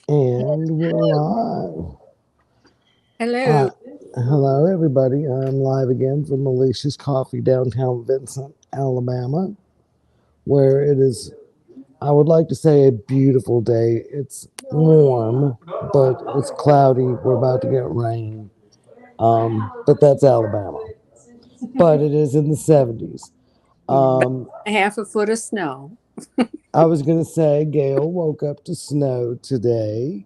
And we're live. Hello. Hello, everybody. I'm live again from Alicia's Coffee, downtown Vincent, Alabama, where it is, I would like to say, a beautiful day. It's warm, but it's cloudy. We're about to get rain. But that's Alabama. But it is in the 70s. Half a foot of snow. I was going to say, Gail woke up to snow today.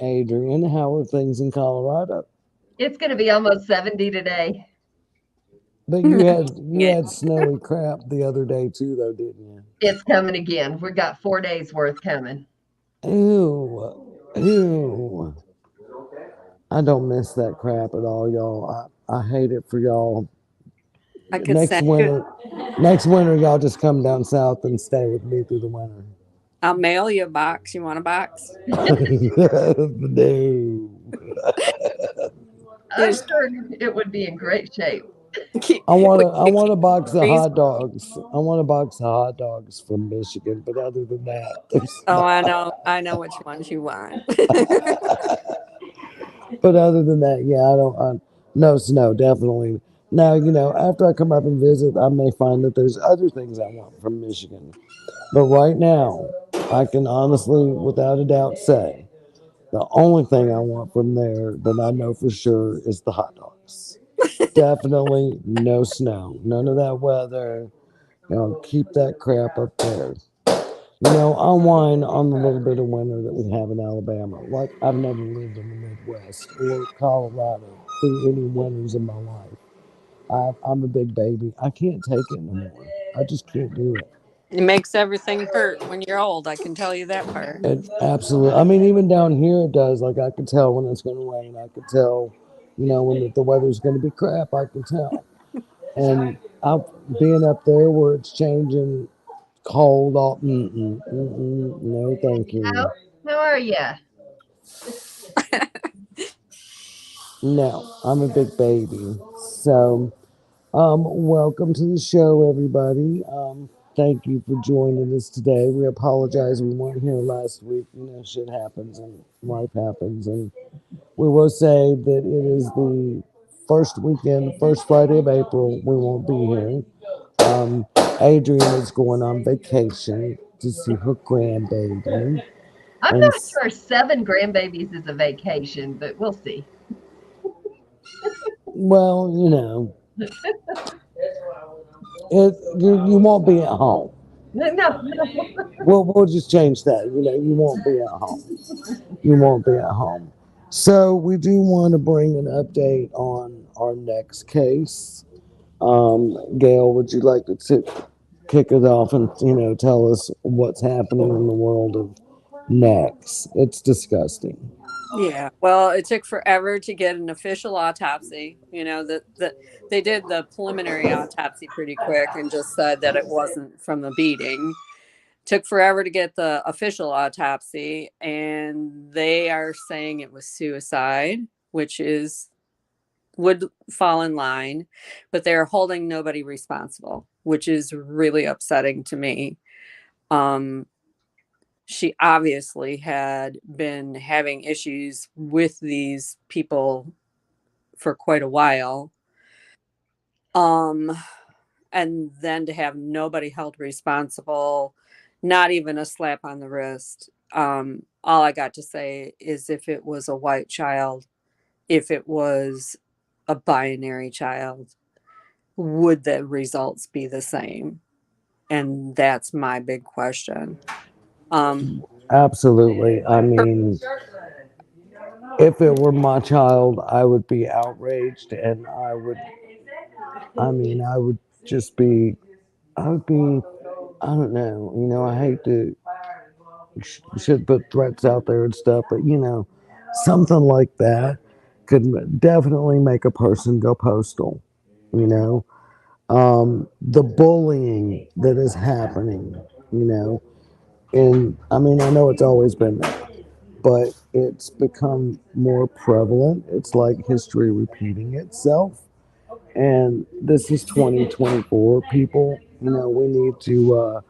Adrian, how are things in Colorado? It's going to be almost 70 today. But you had snowy crap the other day too, though, didn't you? It's coming again. We got 4 days worth coming. Ew. I don't miss that crap at all, y'all. I hate it for y'all. Next winter, y'all just come down south and stay with me through the winter. I'll mail you a box. You want a box? No. I'm sure it would be in great shape. I want a box of hot dogs. I want a box of hot dogs from Michigan, but other than that, I know which ones you want. But other than that, yeah, I don't. No snow, definitely. Now, after I come up and visit, I may find that there's other things I want from Michigan. But right now, I can honestly, without a doubt, say the only thing I want from there that I know for sure is the hot dogs. Definitely no snow, none of that weather. Keep that crap up there. I whine on the little bit of winter that we have in Alabama. Like, I've never lived in the Midwest or Colorado through any winters in my life. I'm a big baby. I can't take it anymore. I just can't do it. It makes everything hurt when you're old. I can tell you that part. Absolutely. I mean, even down here it does. Like, I could tell when it's going to rain. I could tell, when the weather's going to be crap. I can tell. And being up there where it's changing cold, all no, thank you. How are you? No, I'm a big baby. So, welcome to the show, everybody. Thank you for joining us today. We apologize we weren't here last week. Shit happens and life happens, and we will say that it is the first weekend, first Friday of April. We won't be here. Adrian is going on vacation to see her grandbaby. I'm not sure 7 grandbabies is a vacation, but we'll see. Well, you won't be at home. No. We'll just change that. You won't be at home. You won't be at home. So we do want to bring an update on our next case. Gail, would you like to kick it off and tell us what's happening in the world of necks? It's disgusting. Yeah. Well, it took forever to get an official autopsy. They did the preliminary autopsy pretty quick and just said that it wasn't from the beating. Took forever to get the official autopsy, and they are saying it was suicide, which would fall in line, but they're holding nobody responsible, which is really upsetting to me. She obviously had been having issues with these people for quite a while. And then to have nobody held responsible, not even a slap on the wrist. All I got to say is if it was a white child, if it was a binary child, would the results be the same? And that's my big question. Um, Absolutely. I mean, if it were my child, I would be outraged, and I mean, I would just be, I would be, I don't know, I hate to should put threats out there and stuff, but something like that could definitely make a person go postal, you know. The bullying that is happening, you know, and I mean, I know it's always been there, but it's become more prevalent. It's like history repeating itself. And this is 2024, people. We need to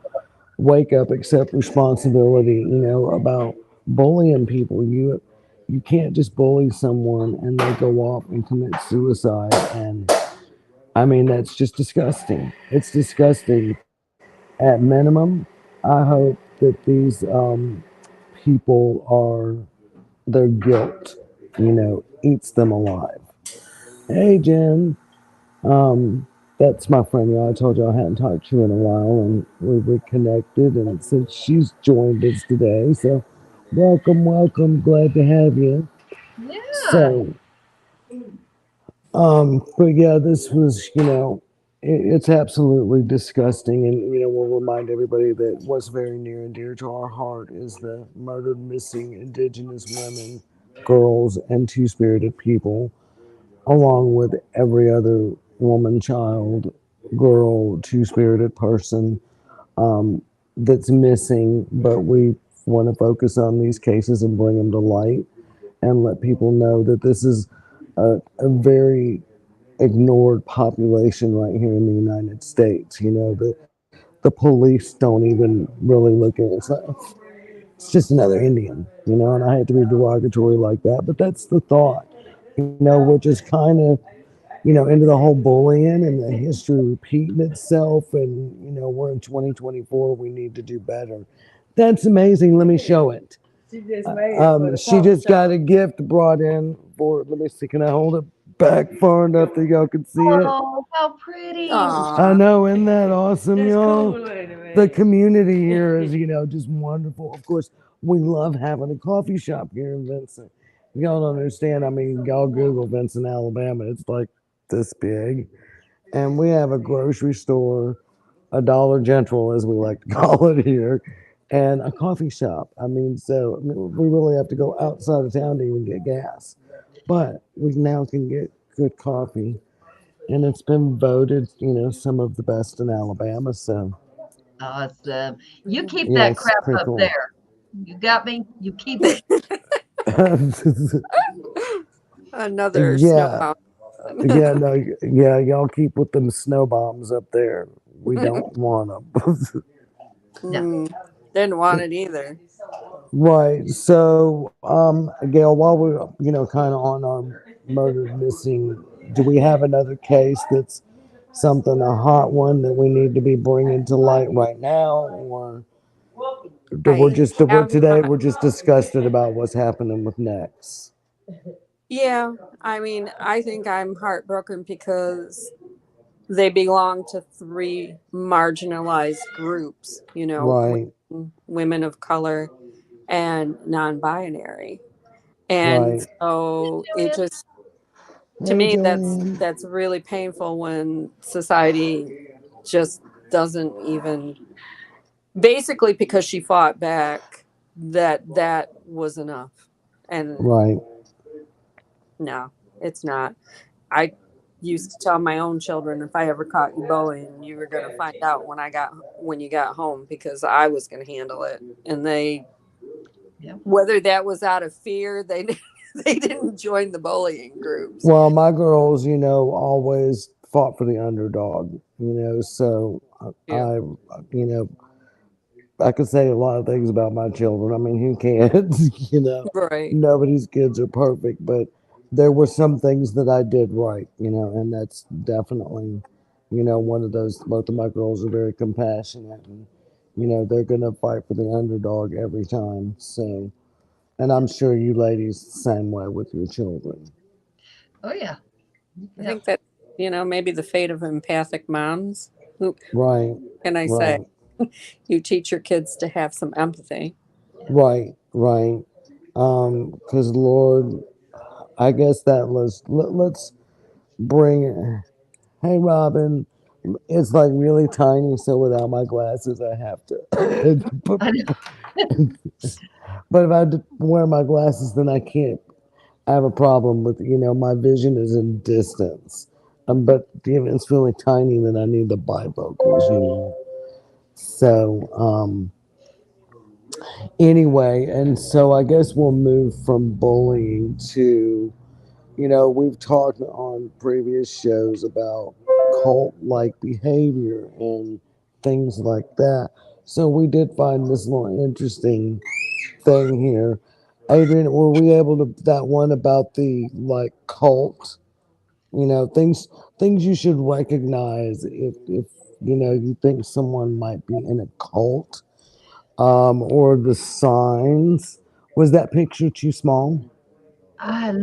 wake up, accept responsibility, about bullying people. You can't just bully someone and they go off and commit suicide. And I mean, that's just disgusting. It's disgusting. At minimum, I hope that these people are, their guilt, eats them alive. Hey, Jen. Um, that's my friend. I told you I hadn't talked to you in a while, and we reconnected, and since she's joined us today, so welcome, welcome. Glad to have you. Yeah. So, but yeah, this was, it's absolutely disgusting, and we'll remind everybody that what's very near and dear to our heart is the murdered, missing Indigenous women, girls, and two-spirited people, along with every other woman, child, girl, two-spirited person that's missing. But we want to focus on these cases and bring them to light and let people know that this is a very ignored population right here in the United States. The police don't even really look at it. It's just another Indian, and I hate to be derogatory like that, but that's the thought. We're just kind of into the whole bullying and the history repeating itself. And, we're in 2024. We need to do better. That's amazing. Let me show it. She just got a gift brought in for, let me see, can I hold it back far enough that y'all can see it? Oh, how pretty. I aw. know, isn't that awesome, y'all? The community here is, just wonderful. Of course, we love having a coffee shop here in Vincent. Y'all don't understand. I mean, y'all Google Vincent, Alabama. It's like this big. And we have a grocery store, a Dollar General, as we like to call it here, and a coffee shop. I mean, we really have to go outside of town to even get gas. But we now can get good coffee, and it's been voted, some of the best in Alabama. So, Awesome. You keep yeah, that it's crap pretty up cool. there. You got me? You keep it. Another Yeah, snowball. yeah, no, yeah, y'all keep with them snow bombs up there. We don't want them. No. Mm, didn't want it either. Right. So, Gail, while we're kind of on our murdered missing, do we have another case that's something a hot one that we need to be bringing to light right now, or do we're I just we're have today not. we're just disgusted about what's happening with Nex? Yeah, I mean, I think I'm heartbroken because they belong to three marginalized groups, Right. women of color and non-binary. And Right. so it Julian, just, to Hey, me, that's Joanne. that's really painful when society just doesn't even, basically because she fought back, that was enough. And Right. no, it's not. I used to tell my own children, if I ever caught you bullying, you were going to find out when you got home, because I was going to handle it. And they, yep. whether that was out of fear, they they didn't join the bullying groups. Well, my girls, always fought for the underdog. So Yeah. you know, I could say a lot of things about my children. I mean, who can't? Right. Nobody's kids are perfect, but there were some things that I did right, and that's definitely, one of those. Both of my girls are very compassionate, and they're gonna fight for the underdog every time. So, and I'm sure you ladies the same way with your children, Oh, yeah. I Yep. think that, maybe the fate of empathic moms who right? Can I say? right, You teach your kids to have some empathy. right, right. Because Lord, I guess that was let's bring it. Hey, Robin, it's like really tiny, so without my glasses, I have to. but I know. but if I wear my glasses, then I can't. I have a problem with my vision is in distance. But if it's really tiny, then I need the bifocals. So anyway, and so I guess we'll move from bullying to we've talked on previous shows about cult like behavior and things like that. So we did find this little interesting thing here. Adrian, were we able to that one about the like cult? Things you should recognize if you think someone might be in a cult, or the signs. Was that picture too small?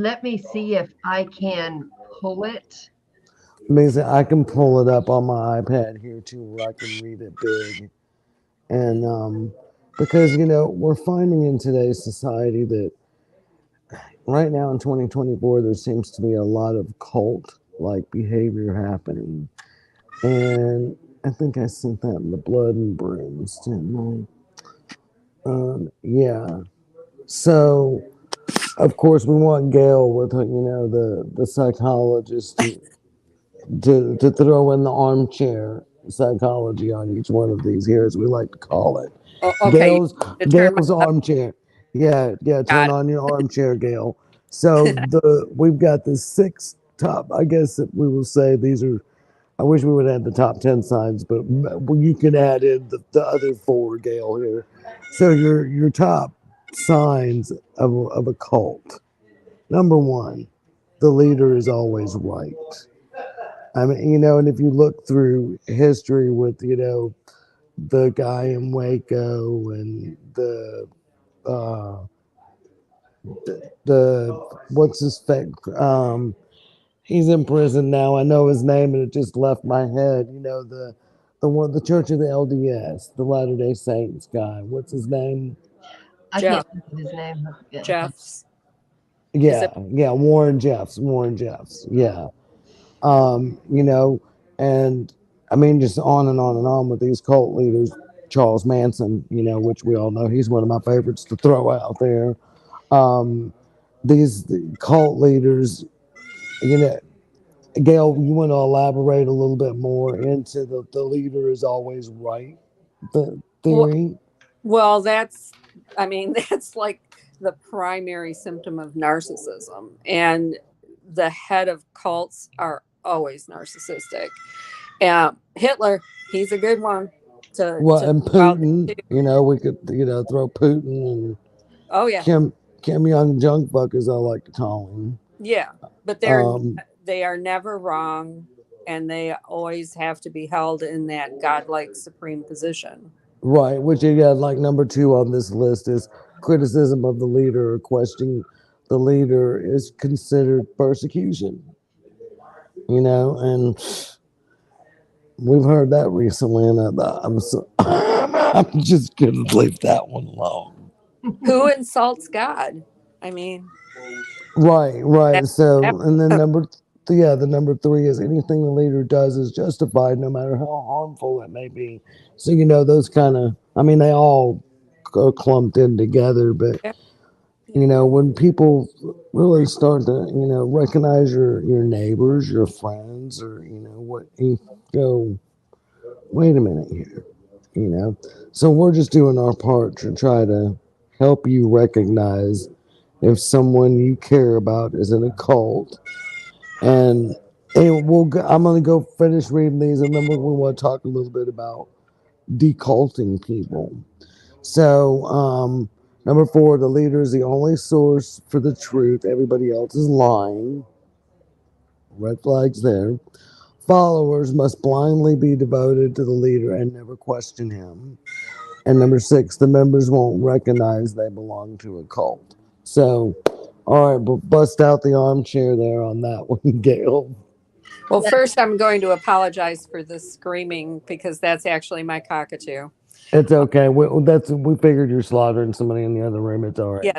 Let me see if I can pull it. Amazing. I can pull it up on my iPad here too, where I can read it big. And because we're finding in today's society that right now in 2024 there seems to be a lot of cult like behavior happening. And I think I sent that in the blood and brooms, didn't I? Yeah. So of course we want Gail with the psychologist to throw in the armchair psychology on each one of these here, as we like to call it. Oh, okay, you Gail's need to turn my Gail's armchair. Yeah, yeah. Turn got on your armchair, Gail. So we've got the six top. I guess that we will say these are. I wish we would have the top 10 signs, but you can add in the other four, Gail here. So your top signs of a cult. Number one, the leader is always right. I mean, and if you look through history with, the guy in Waco and uh, the what's his fake, he's in prison now. I know his name and it just left my head. The one, the Church of the LDS, the Latter Day Saints guy. What's his name? I Jeff. can't think of his name. Yeah. Jeff's. Is Yeah, it? yeah, Warren Jeffs. Warren Jeffs. Yeah. um, you know, and I mean, just on and on and on with these cult leaders. Charles Manson, which we all know he's one of my favorites to throw out there. Um, these cult leaders, you know, Gail, you want to elaborate a little bit more into the leader is always right, the Well, theory? well, I mean, that's like the primary symptom of narcissism. And the head of cults are always narcissistic. Hitler, he's a good one Well, to and throw out there Putin, too. we could, throw Putin and Oh yeah, Kim Young Junk Buck, as I like to call him. yeah. But Um, they are never wrong, and they always have to be held in that godlike supreme position. Right, which you got like number two on this list is criticism of the leader or questioning the leader is considered persecution. And we've heard that recently, and I'm just gonna leave that one alone. Who insults God? I mean, Right, right. that, that So, and then yeah, the number three is anything the leader does is justified, no matter how harmful it may be. So, those kind of, I mean, they all are clumped in together, but yeah. when people really start to recognize your neighbors, your friends, or what you go, wait a minute here, you know so we're just doing our part to try to help you recognize if someone you care about is in a cult. And I'm going to go finish reading these, and then we want to talk a little bit about deculting people. So, number four, the leader is the only source for the truth. Everybody else is lying. Red flags there. Followers must blindly be devoted to the leader and never question him. And number six, the members won't recognize they belong to a cult. So, all right, but bust out the armchair there on that one, Gail. Well, Yeah, first, I'm going to apologize for the screaming because that's actually my cockatoo. It's okay. We figured you're slaughtering somebody in the other room. It's all right. Yeah.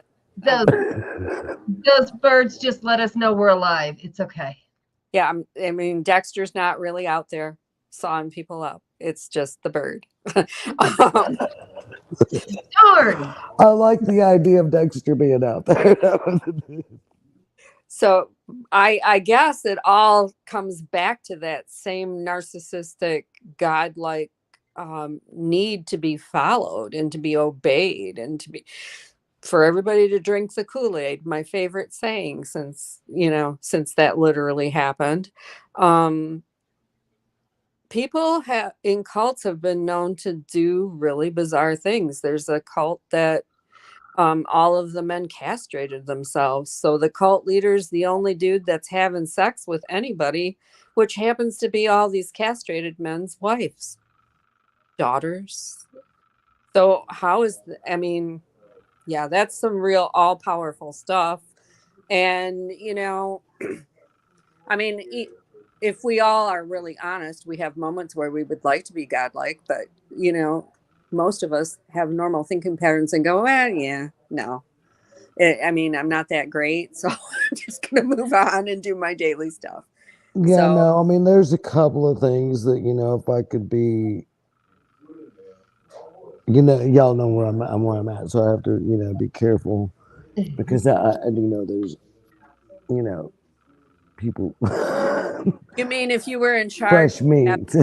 Um, those those birds just let us know we're alive. It's okay. yeah. I mean, Dexter's not really out there sawing people up. It's just the bird. um, Darn. I like the idea of Dexter being out there. so I guess it all comes back to that same narcissistic, godlike need to be followed and to be obeyed and to be for everybody to drink the Kool-Aid, my favorite saying since that literally happened. Um, people have in cults have been known to do really bizarre things. There's a cult that all of the men castrated themselves. So the cult leader's the only dude that's having sex with anybody, which happens to be all these castrated men's wives, daughters. So I mean, yeah, that's some real all powerful stuff. And, I mean, if we all are really honest, we have moments where we would like to be godlike, but, most of us have normal thinking patterns and go, well, yeah, no. I mean, I'm not that great. So I'm just going to move on and do my daily stuff. Yeah, So, no, I mean, there's a couple of things that, if I could be, y'all know where I'm at, so I have to, be careful because I do know there's, you know, people, you mean if you were in charge, fresh meat.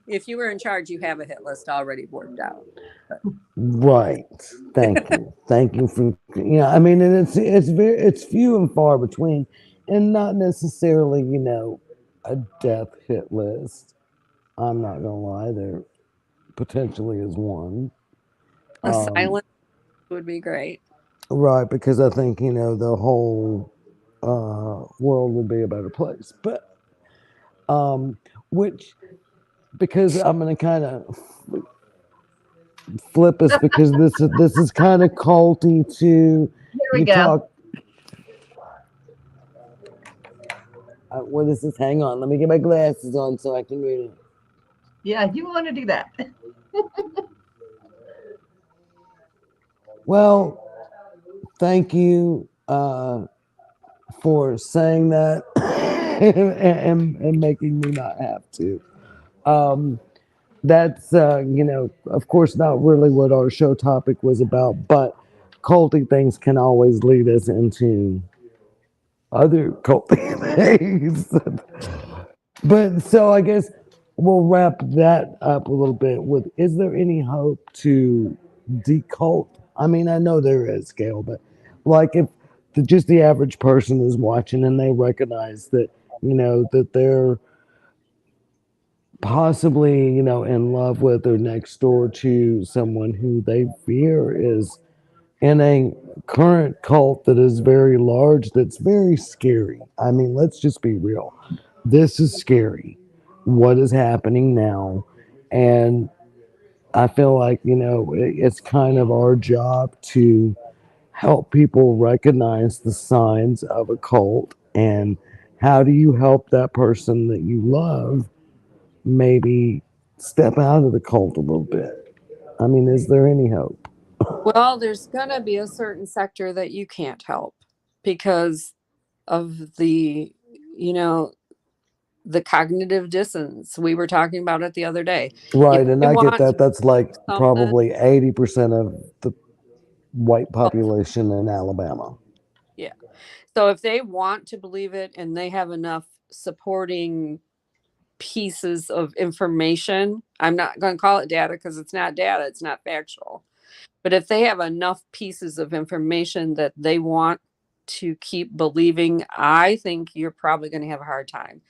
if you were in charge, you have a hit list already worked out. But Right. Thank you for, I mean, and it's few and far between, and not necessarily, a death hit list. I'm not gonna lie, there potentially is one. a Um, silent would be great. right, because I think, the whole world would be a better place. But which because I'm gonna kind of flip us because this is kind of culty too. Here we You go. talk. What is this? Hang on, let me get my glasses on so I can read it. Yeah, you want to do that. Well, thank you for saying that and making me not have to. Um, that's of course not really what our show topic was about, but culty things can always lead us into other culty things. But so I guess we'll wrap that up a little bit with, is there any hope to decult? I mean, I know there is, Gail, but like if just the average person is watching and they recognize that, that they're possibly, in love with or next door to someone who they fear is in a current cult that is very large, that's very scary. I mean, let's just be real. This is scary. What is happening now? And I feel like, it's kind of our job to help people recognize the signs of a cult and how do you help that person that you love maybe step out of the cult a little bit? I mean, is there any hope? Well, there's going to be a certain sector that you can't help because of you know, the cognitive dissonance we were talking about it the other day. If Right, and they I get want to that. That's like do something, probably 80% of the white oh, population in Alabama. yeah. So if they want to believe it and they have enough supporting pieces of information, I'm not going to call it data because it's not data, it's not factual. But if they have enough pieces of information that they want to keep believing, I think you're probably going to have a hard time.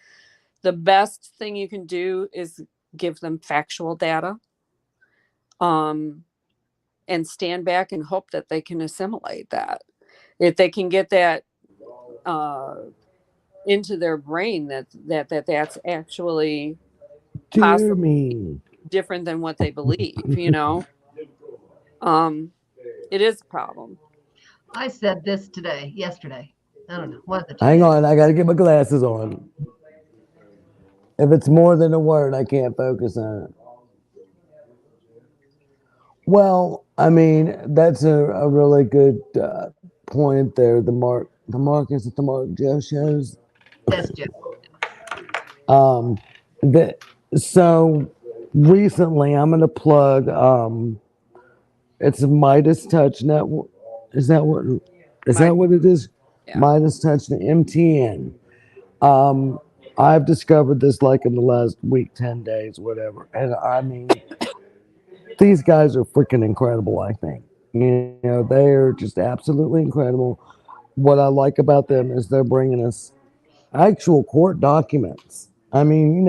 The best thing you can do is give them factual data, um, and stand back and hope that they can assimilate that. If they can get that uh, into their brain that's actually Dear possibly me. different than what they believe. Um, it is a problem. I said this yesterday. I don't know. One of the two. Hang on, I gotta get my glasses on. If it's more than a word, I can't focus on it. Well, I mean, that's a really good point there. Is it the Mark Joe shows? That's just Um, that so recently, I'm gonna plug. It's a Midas Touch Network. Is that what? Is My that what it is? yeah. Midas Touch the MTN. Um, I've discovered this like in the last week, 10 days, whatever. And I mean, these guys are freaking incredible. I think they are just absolutely incredible. What I like about them is they're bringing us actual court documents. I mean,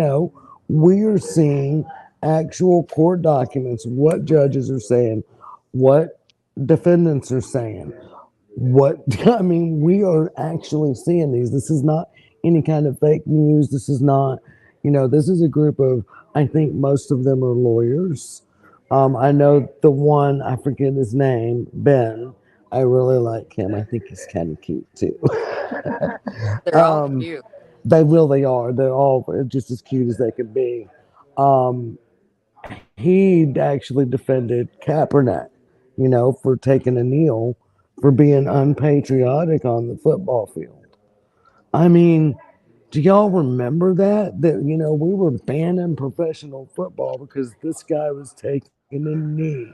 we are seeing actual court documents, what judges are saying, what defendants are saying, what I mean, we are actually seeing these. This is not any kind of fake news. This is not, this is a group of, I think most of them are lawyers. I know the one, I forget his name, Ben. I really like him. I think he's kind of cute too. They're all um, cute. they really are. They're all just as cute as they can be. Um, he actually defended Kaepernick, for taking a kneel for being unpatriotic on the football field. I mean, do y'all remember that? That, we were banning professional football because this guy was taking a knee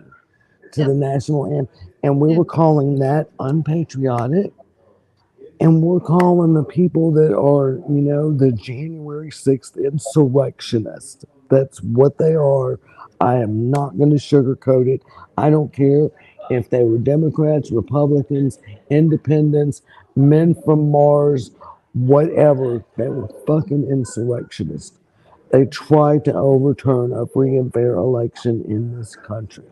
to the yep. national anthem, and we were Yeah. calling that unpatriotic. And we're calling the people that are, the January 6th insurrectionists. That's what they are. I am not going to sugarcoat it. I don't care if they were Democrats, Republicans, independents, men from Mars, whatever. They were fucking insurrectionists. They tried to overturn a free and fair election in this country.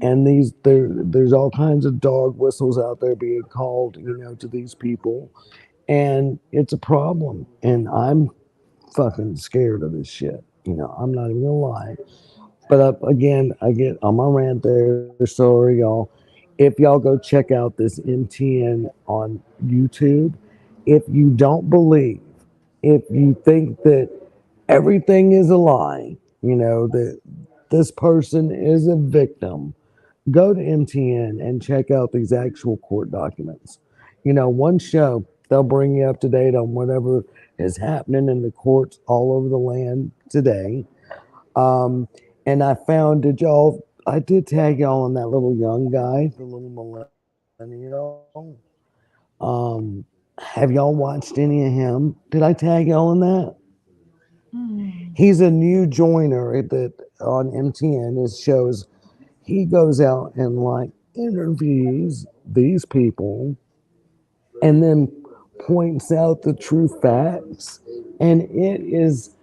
And there's all kinds of dog whistles out there being called, to these people, and it's a problem. And I'm fucking scared of this shit. I'm not even gonna lie. But again, I get on my rant there. Sorry, y'all. If y'all go check out this MTN on YouTube, if you don't believe, if you think that everything is a lie, that this person is a victim, go to MTN and check out these actual court documents. One show, they'll bring you up to date on whatever is happening in the courts all over the land today. Um, and I found, I did tag y'all on that little young guy, the little millennial. Um, have y'all watched any of him? Did I tag y'all on that? Hmm. He's a new joiner that on MTN. His shows, he goes out and like interviews these people and then points out the true facts. And it is,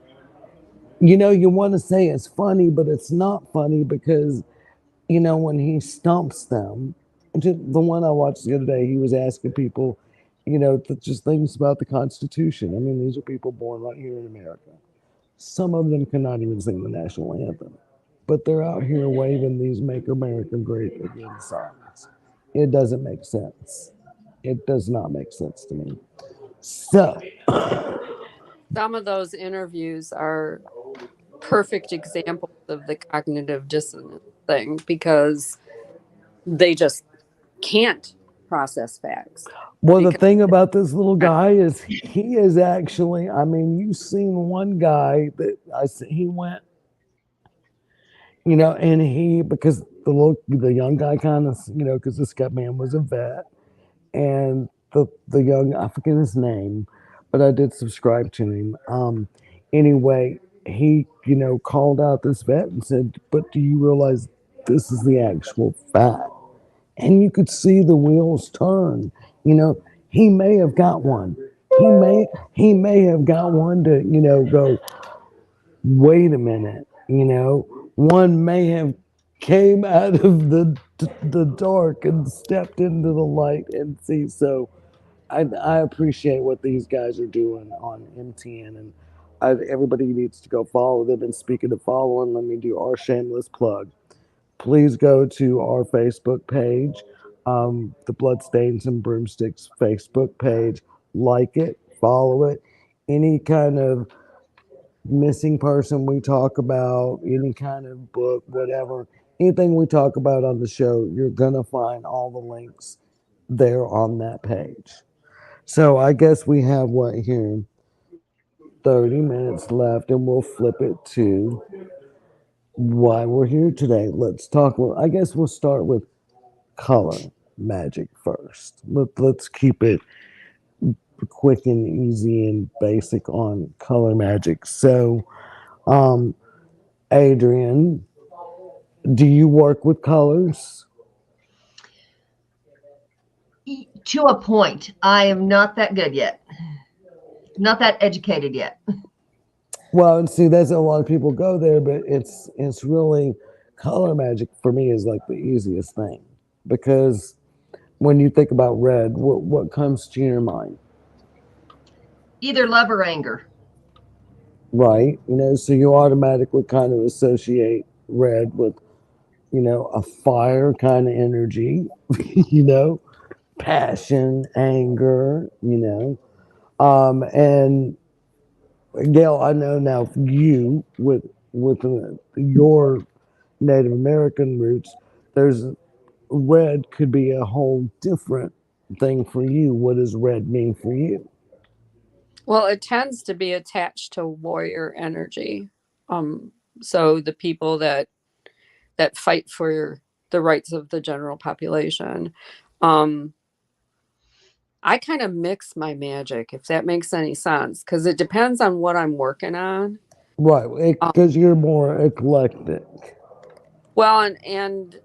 you want to say it's funny, but it's not funny because, when he stumps them, the one I watched the other day, he was asking people, just things about the Constitution. I mean, these are people born right here in America. Some of them cannot even sing the national anthem, but they're out here waving these "Make America Great Again" signs. It doesn't make sense. It does not make sense to me. So, Some of those interviews are perfect examples of the cognitive dissonance thing because they just can't process facts well, the because thing about this little guy is he is actually, I mean, you've seen one guy that he went, and because the young guy kind of, because this guy man was a vet, and the young, I forget his name, but I did subscribe to him. Anyway, he called out this vet and said, "But do you realize this is the actual fact?" And you could see the wheels turn. He may have got one. He may have got one to go. Wait a minute. One may have came out of the dark and stepped into the light and see. So I appreciate what these guys are doing on MTN, and everybody needs to go follow them. And speaking of following, let me do our shameless plug. Please go to our Facebook page. the Bloodstains and Broomsticks Facebook page. Like it, follow it. Any kind of missing person we talk about, any kind of book, whatever, anything we talk about on the show, you're going to find all the links there on that page. So I guess we have what here? 30 minutes left, and we'll flip it to why we're here today. Let's talk. Well, I guess we'll start with color magic first. Let's keep it quick and easy and basic on color magic. So, um, Adrian, do you work with colors? To a point. I am not that good yet. Not that educated yet. Well, and see, that's a lot of people go there, but it's really color magic for me is like the easiest thing because when you think about red, what comes to your mind, Either love or anger. right? So you automatically kind of associate red with a fire kind of energy, you know, passion, anger, and Gail, I know now you with your Native American roots, there's red could be a whole different thing for you. What does red mean for you? Well, it tends to be attached to warrior energy. Um, so the people that fight for the rights of the general population. Um, I kind of mix my magic, if that makes any sense, because it depends on what I'm working on. Right, Um, because you're more eclectic. well, and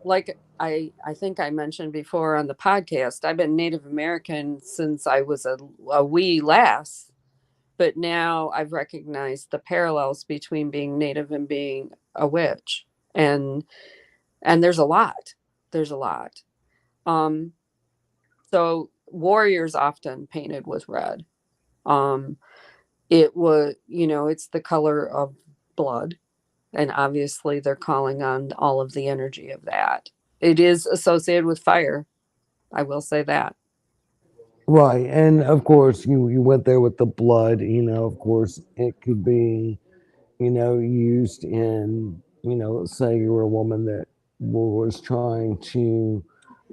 like I think I mentioned before on the podcast, I've been Native American since I was a wee lass, but now I've recognized the parallels between being Native and being a witch, and there's a lot. There's a lot. Um, so warriors often painted with red. Um, it was, it's the color of blood, and obviously they're calling on all of the energy of that. It is associated with fire. I will say that. Right, and of course you went there with the blood. Of course it could be used in let's say you were a woman that was trying to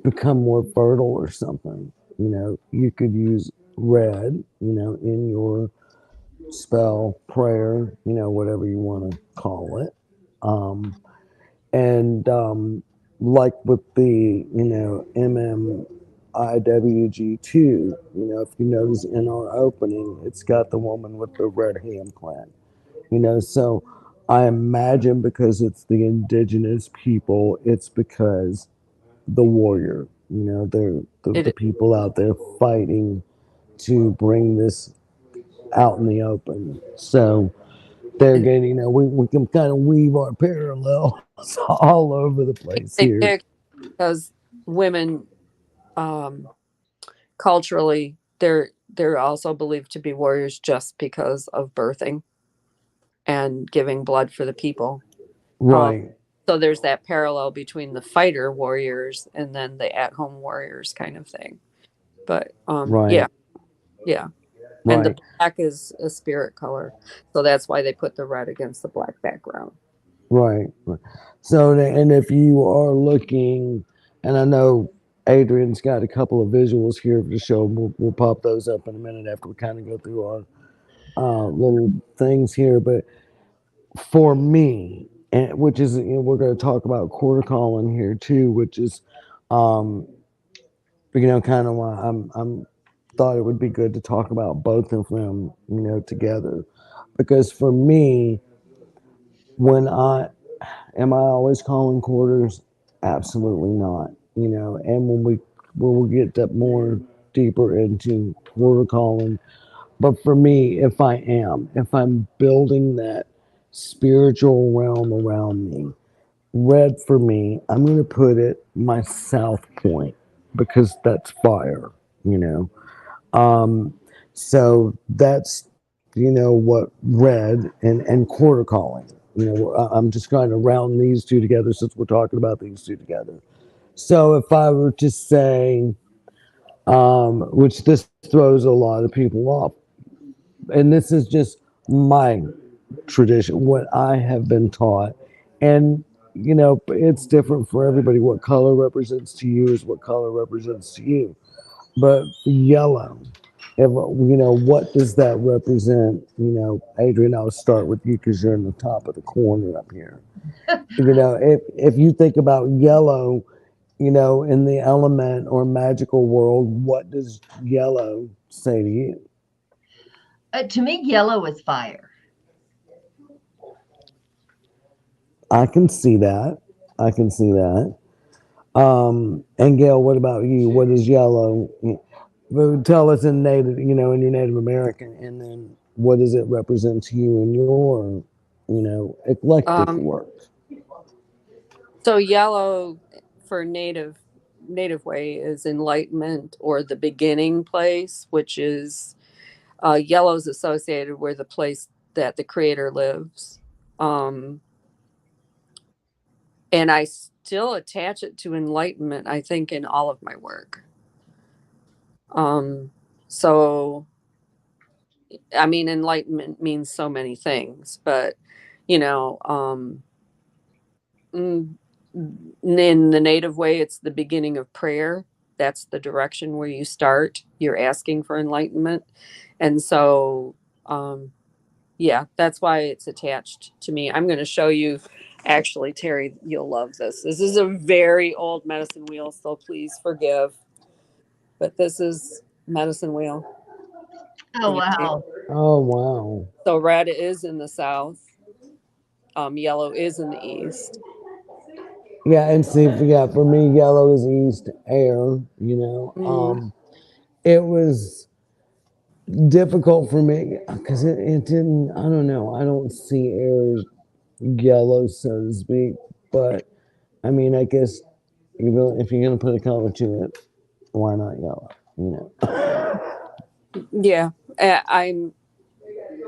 become more fertile or something. You could use red. In your spell, prayer, whatever you want to call it. Um, and like with the, MMIWG2, if you notice in our opening, it's got the woman with the red hand plant. So I imagine because it's the indigenous people, it's because the warrior, they're the It people out there fighting to bring this out in the open. So they're and getting, we can kind of weave our parallels all over the place they here. picked because women, um, culturally, they're also believed to be warriors just because of birthing and giving blood for the people. Um, Right, so there's that parallel between the fighter warriors and then the at-home warriors kind of thing. But right, yeah, yeah. And the right, black is a spirit color, so that's why they put the red against the black background. right. So, and if you are looking, and I know Adrian's got a couple of visuals here to show, we'll pop those up in a minute after we kind of go through our little things here. But for me, and which is, we're going to talk about quarter calling here too, which is, um, kind of why I'm thought it would be good to talk about both of them, together, because for me, when I am I always calling quarters? Absolutely not. And when we get up more deeper into quarter calling, but for me, if I'm building that spiritual realm around me, red for me, I'm going to put it my south point because that's fire, you know. Um, so that's what red and quarter calling. I'm just trying to round these two together since we're talking about these two together. So if I were to say, which this throws a lot of people off, and this is just my tradition, what I have been taught, and it's different for everybody. What color represents to you is what color represents to you. But yellow, what does that represent? Adrian, I'll start with you because you're in the top of the corner up here. If you think about yellow, in the element or magical world, what does yellow say to you? To me, yellow is fire. I can see that. I can see that. And Gail, what about you? What is yellow? Tell us in native, in your Native American, and then what does it represent to you in your, eclectic Um, work? so yellow for native way is enlightenment or the beginning place, which is yellow is associated with the place that the creator lives. Um, and I still attach it to enlightenment, I think, in all of my work. So I mean, enlightenment means so many things, but you know, mm, in the native way, it's the beginning of prayer. That's the direction where you start. You're asking for enlightenment. And so, um, yeah, that's why it's attached to me. I'm going to show you. Actually, Terry, you'll love this. This is a very old medicine wheel, so please forgive. But this is medicine wheel. Oh, Can you see? wow. Oh wow. So red is in the south. Yellow is in the east. Yeah, and see, yeah, for me, yellow is east air. Mm, It was difficult for me because it didn't. I don't know. I don't see air as yellow, so to speak. But I mean, I guess if you're gonna put a color to it, why not yellow? yeah, I'm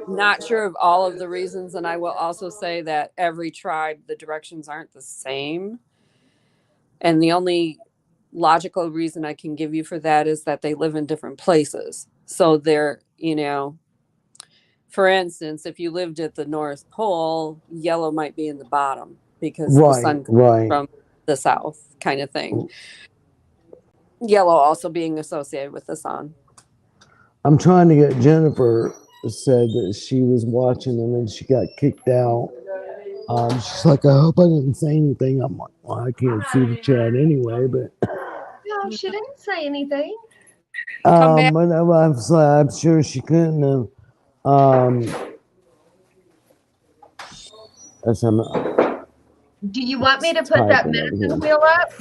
not sure of all of the reasons, and I will also say that every tribe, the directions aren't the same. And the only logical reason I can give you for that is that they live in different places. So they're, for instance, if you lived at the North Pole, yellow might be in the bottom because the Right, sun comes right. from the south, kind of thing. Yellow also being associated with the sun. I'm trying to get Jennifer said that she was watching and then she got kicked out. She's like, I hope I didn't say anything. I'm like, well, I can't see the chat anyway, but No, she didn't say anything. Come back. I'm sure she couldn't have. Um, as I'm Do you want me to put that typing over medicine here. wheel up?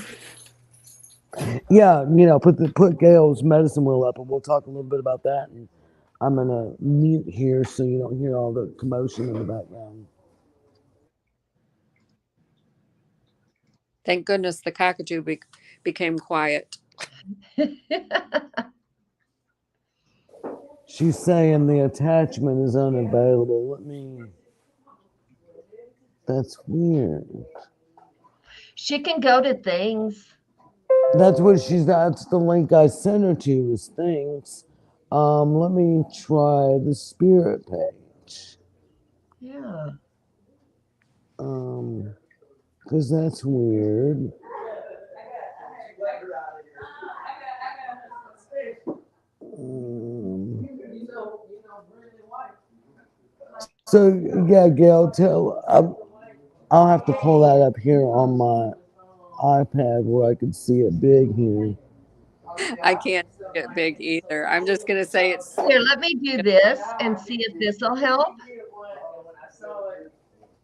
Yeah, put Gail's medicine wheel up, and we'll talk a little bit about that. And I'm gonna mute here so you don't hear all the commotion in the background. Thank goodness the cockatoo became quiet. She's saying the attachment is unavailable. Let me. That's weird. She can go to things. That's the link I sent her to is things. Let me try the spirit page. Yeah. Because that's weird. Um, so yeah, Gail, I'll have to pull that up here on my iPad where I can see it big here. I can't get big either. I'm just going to say it's. Here, let me do this and see if this will help.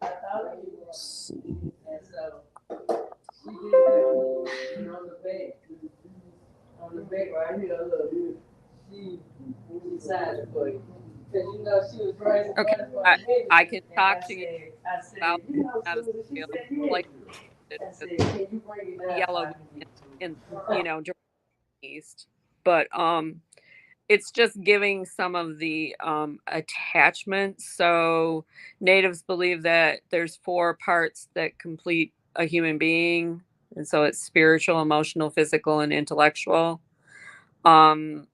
Let's see. Okay. I can talk to you about medicine wheel. Like it's yellow in, direction east, but it's just giving some of the attachments. So natives believe that there's four parts that complete a human being. And so it's spiritual, emotional, physical, and intellectual. Um,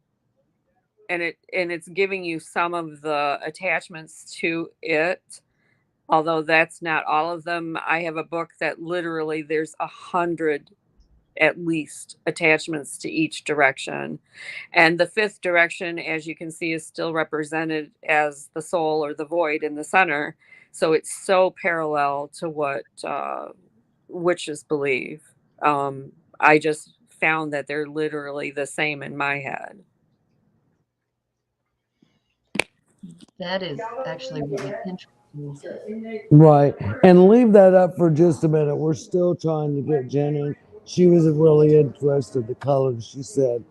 and it's giving you some of the attachments to it, although that's not all of them. I have a book that literally there's 100 at least attachments to each direction. And the fifth direction, as you can see, is still represented as the soul or the void in the center. So it's so parallel to what witches believe. I just found that they're literally the same in my head. That is actually really interesting. Right. And leave that up for just a minute. We're still trying to get Jen in. She was really interested in the colors. She said,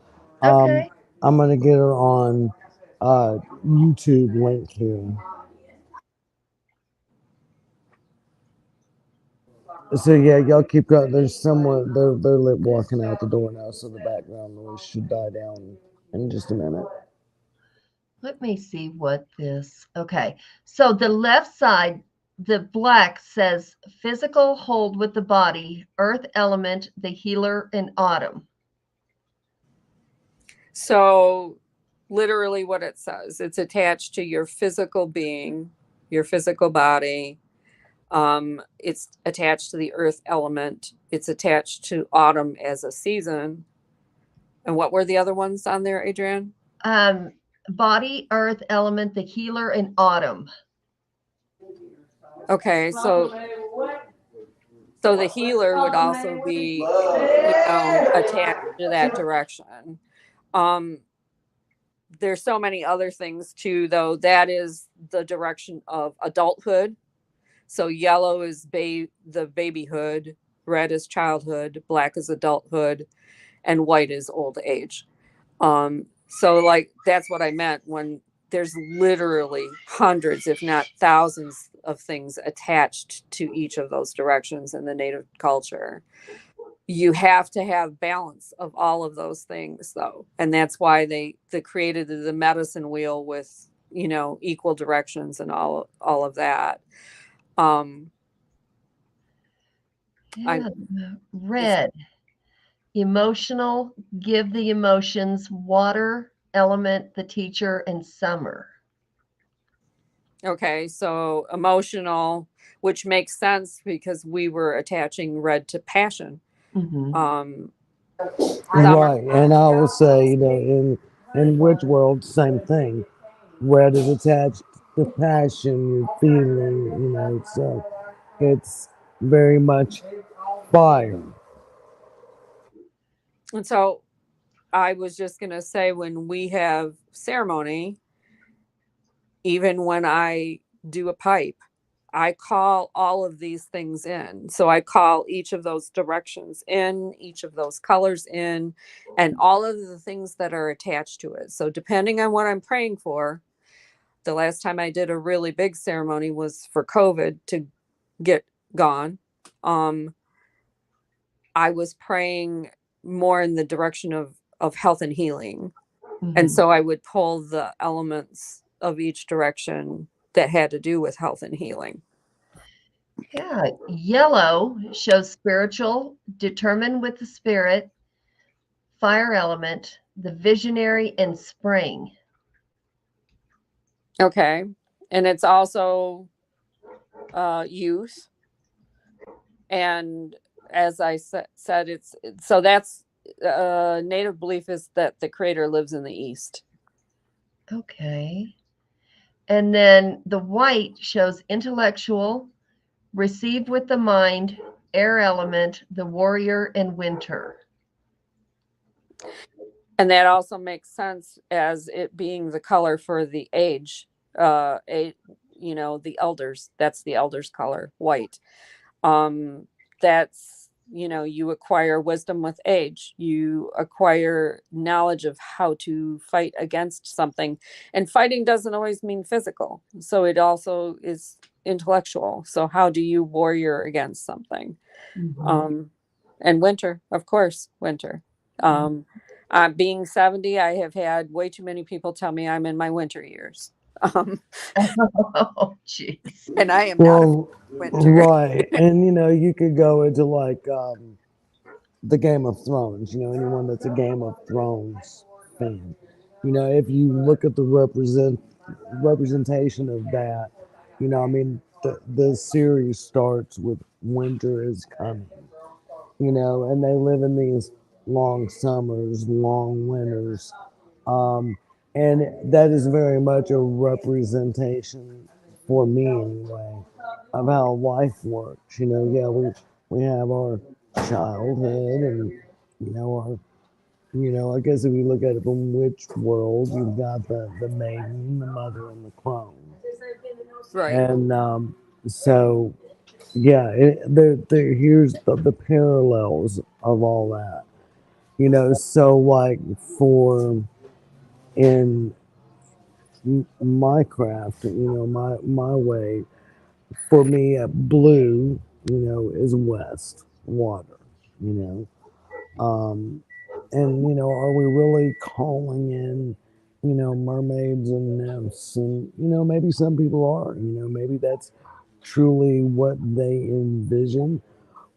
Okay. I'm going to get her on YouTube link here. So yeah, y'all keep going. There's someone they're walking out the door now, so the background noise should die down in just a minute. Let me see what this. Okay. So the left side, the black says physical hold with the body, earth element, the healer, and autumn. So literally what it says, it's attached to your physical being, your physical body. It's attached to the earth element. It's attached to autumn as a season. And what were the other ones on there, Adrienne? Body, earth element, the healer, and autumn. Okay, so the healer would also be, attached to that direction. There's so many other things too, though. That is the direction of adulthood. So yellow is the babyhood, red is childhood, black is adulthood, and white is old age. So like that's what I meant when there's literally hundreds, if not thousands, of things attached to each of those directions in the Native culture. You have to have balance of all of those things, though, and that's why they created the medicine wheel with equal directions and all of that. Yeah, red, emotional, give the emotions, water, element, the teacher, and summer. Okay, so emotional, which makes sense because we were attaching red to passion. Mm-hmm. Right, and I will say, in witch world, same thing. Red is attached to passion, your feeling, so it's very much fire. And so I was just going to say, when we have ceremony, even when I do a pipe, I call all of these things in. So I call each of those directions in, each of those colors in, and all of the things that are attached to it. So depending on what I'm praying for, the last time I did a really big ceremony was for COVID to get gone. I was praying more in the direction of health and healing. Mm-hmm. And so I would pull the elements of each direction that had to do with health and healing. Yeah, yellow shows spiritual, determined with the spirit, fire element, the visionary, and spring. Okay. And it's also youth. And as I said, it's so that's Native belief is that the creator lives in the east. Okay. And then the white shows intellectual, received with the mind, air element, the warrior, and winter. And that also makes sense as it being the color for the age, the elders. That's the elders' color, white. That's, you acquire wisdom with age. You acquire knowledge of how to fight against something. And fighting doesn't always mean physical. So it also is intellectual. So how do you warrior against something? Mm-hmm. And winter, of course, winter. Being 70, I have had way too many people tell me I'm in my winter years. Oh, jeez. And I am not winter. Right. And you could go into like the Game of Thrones. Anyone that's a Game of Thrones fan. If you look at the representation of that, I mean, the series starts with winter is coming. And they live in these long summers, long winters, um, and that is very much a representation for me anyway of how life works. Yeah, we have our childhood and our I guess if you look at it from which world, you've got the maiden, the mother, and the crone. Right. And so yeah, here's the parallels of all that. So like for in my craft, my way, for me, blue, is west water, you um, and are we really calling in, mermaids and nymphs, and maybe some people are, maybe that's truly what they envision.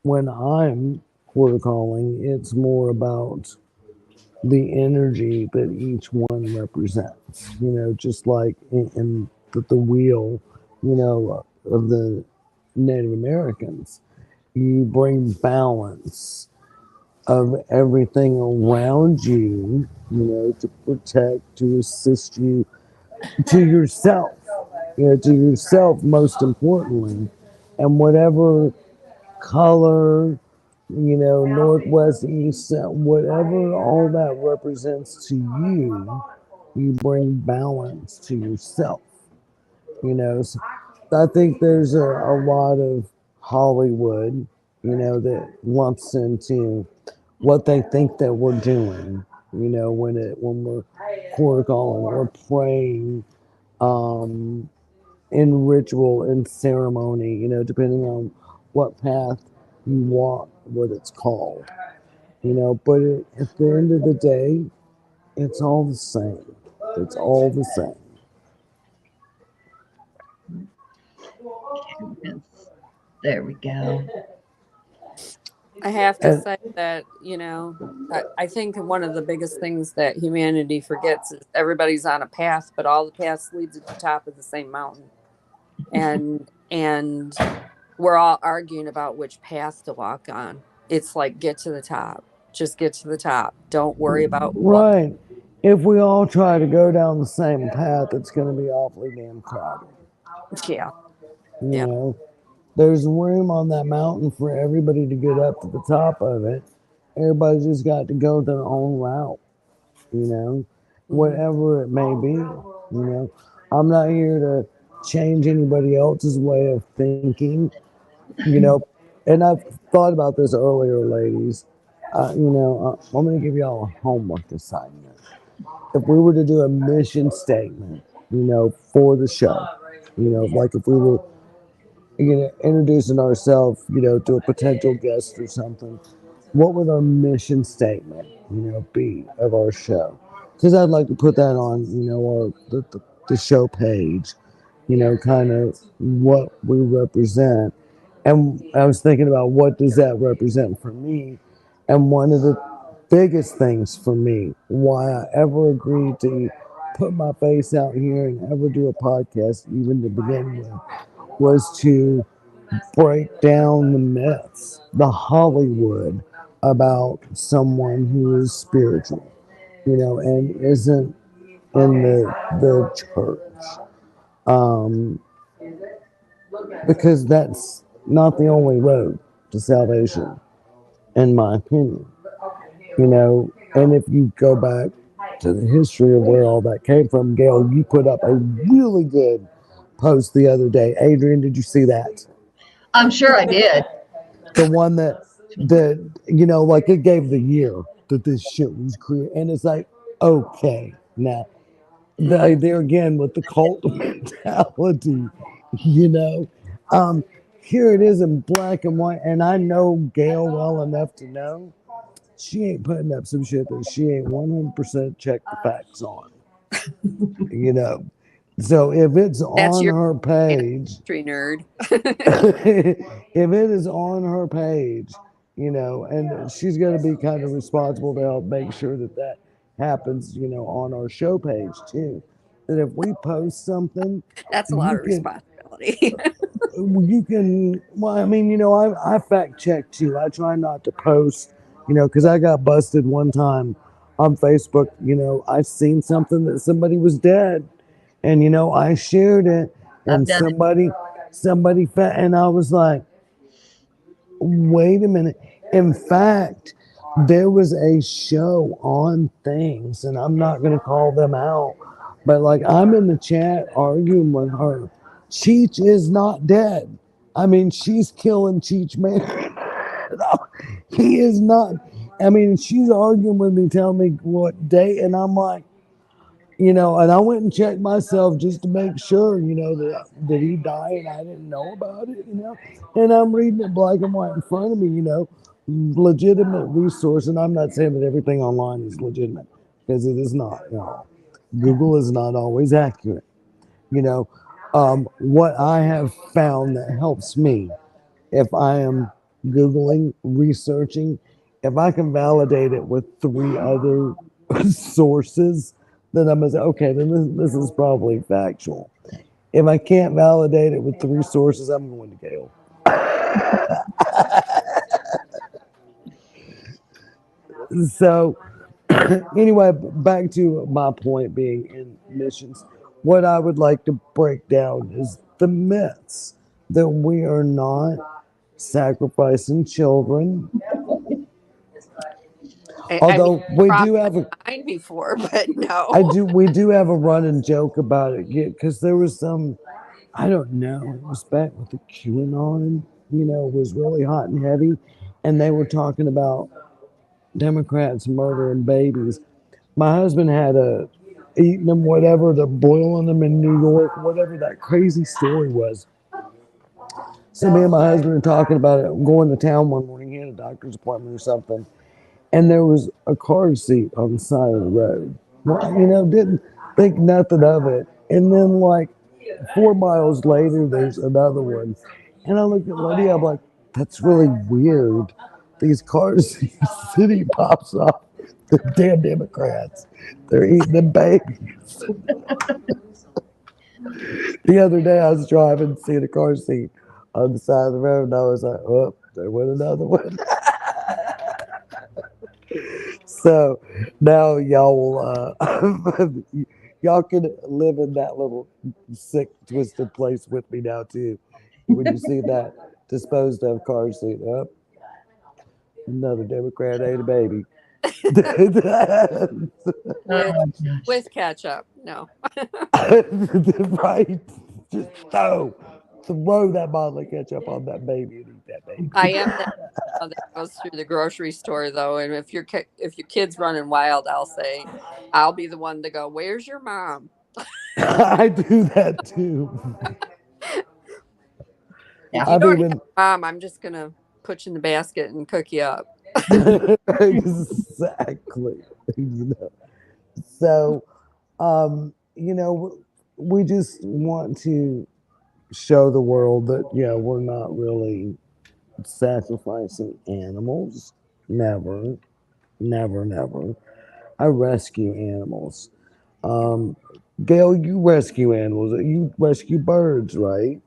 When I'm quarter calling, it's more about the energy that each one represents. Just like in the wheel, of the Native Americans, you bring balance of everything around you, to protect, to assist you, to yourself, to yourself most importantly, and whatever color, northwest, east, south, whatever all that represents to you, you bring balance to yourself. So I think there's a lot of Hollywood, that lumps into what they think that we're doing, when we're quarter calling or praying, um, in ritual and ceremony, depending on what path you walk, what it's called, But at the end of the day, it's all the same. It's all the same. Yes. There we go. I have to And say that, I think one of the biggest things that humanity forgets is everybody's on a path, but all the paths lead to the top of the same mountain. And we're all arguing about which path to walk on. It's like get to the top. Just get to the top. Don't worry about what. right, if we all try to go down the same path, it's going to be awfully damn crowded. Yeah. You Yeah. know, there's room on that mountain for everybody to get up to the top of it. Everybody's just got to go their own route, Hmm. whatever it may be. I'm not here to change anybody else's way of thinking, you know, and I've thought about this earlier, ladies. I'm going to give y'all a homework assignment. If we were to do a mission statement, for the show, like if we were introducing ourselves, to a potential guest or something, what would our mission statement, be of our show? Because I'd like to put that on, the show page, kind of what we represent. And I was thinking about what does that represent for me? And one of the biggest things for me, why I ever agreed to put my face out here and ever do a podcast, even to begin with, was to break down the myths, the Hollywood about someone who is spiritual, and isn't in the church. Um, because that's not the only road to salvation, in my opinion. And if you go back to the history of where all that came from, Gail, you put up a really good post the other day. Adrian, did you see that? I'm sure I did. The one that like it gave the year that this shit was created, and it's like, okay, now Hmm. there again with the cult mentality, you know. Um, Here it is in black and white, and I know Gail well enough to know she ain't putting up some shit that she ain't 100% checked the facts on, you know. So if it's That's on your her page, ancestry nerd. if it is on her page, and she's going to be kind of responsible to help make sure that that happens, on our show page too. That if we post something, That's a lot you of can responsibility. well, I mean, I fact check too. I try not to post, because I got busted one time on Facebook. I seen something that somebody was dead, and I shared it, I've and done it. and I was like, wait a minute. In fact, there was a show on things, and I'm not going to call them out, but like I'm in the chat arguing with her. Cheech is not dead. I mean, she's killing Cheech Man. He is not. I mean, she's arguing with me, telling me what day, and I'm like, and I went and checked myself just to make sure, that did he die and I didn't know about it. And I'm reading it black and white in front of me, legitimate resource. And I'm not saying that everything online is legitimate because it is not. Google is not always accurate. You know, what I have found that helps me if I am Googling, researching, if I can validate it with three other sources, then I'm going to say, okay, then this is probably factual. If I can't validate it with three sources, I'm going to Gale. So, anyway, back to my point being in missions. What I would like to break down is the myths that we are not sacrificing children. I mean, Although we crossed do my have a, mind before, but no. we do have a running joke about it because there was some, I don't know, it was back with the QAnon, was really hot and heavy, and they were talking about Democrats murdering babies. My husband had eating them, whatever, they're boiling them in New York, whatever that crazy story was. So me and my husband are talking about it, going to town one morning. He had a doctor's appointment or something, and there was a car seat on the side of the road. Well, didn't think nothing of it. And then, like 4 miles later, there's another one. And I look at Lydia, I'm like, that's really weird. These cars, city pops up. The damn Democrats. They're eating the babies. The other day, I was driving, seeing a car seat on the side of the road, and I was like, oh, there went another one. So now y'all will, y'all can live in that little sick, twisted place with me now too. When you see that disposed of car seat up, another Democrat ate a baby. with Oh gosh. with ketchup. No. Right? Just throw that bottle of ketchup on that baby and eat that I baby. am that that goes through the grocery store though, and if your kid's running wild, I'll say, I'll be the one to go. Where's your mom? I do that too. If Yeah. you I've don't have even a mom, I'm just gonna put you in the basket and cook you up. exactly. So, we just want to show the world that we're not really sacrificing animals. Never, never, never. I rescue animals. Um, Gail, you rescue animals. You rescue birds, right?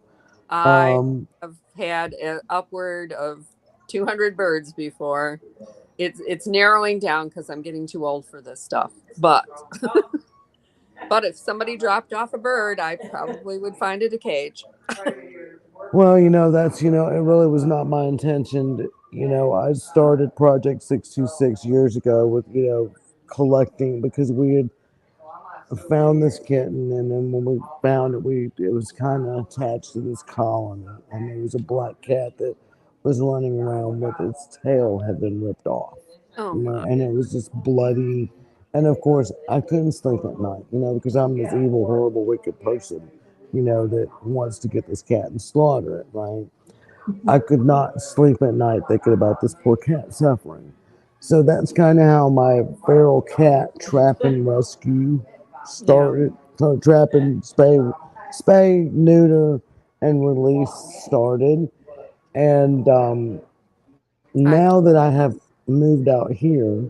I Um, have had upward of 200 birds before. It's narrowing down because I'm getting too old for this stuff. But if somebody dropped off a bird, I probably would find it a cage. well, that's it really was not my intention. I started Project 626 years ago with collecting because we had found this kitten, and then when we found it, it was kind of attached to this colony, and there was a black cat that was running around with its tail had been ripped off, Oh my. and it was just bloody. And of course, I couldn't sleep at night, because I'm this evil, horrible, wicked person, that wants to get this cat and slaughter it, right? I could not sleep at night thinking about this poor cat suffering. So that's kind of how my feral cat trap and rescue Yeah. started. So trap and spay, neuter, and release started. And I Now that I have moved out here,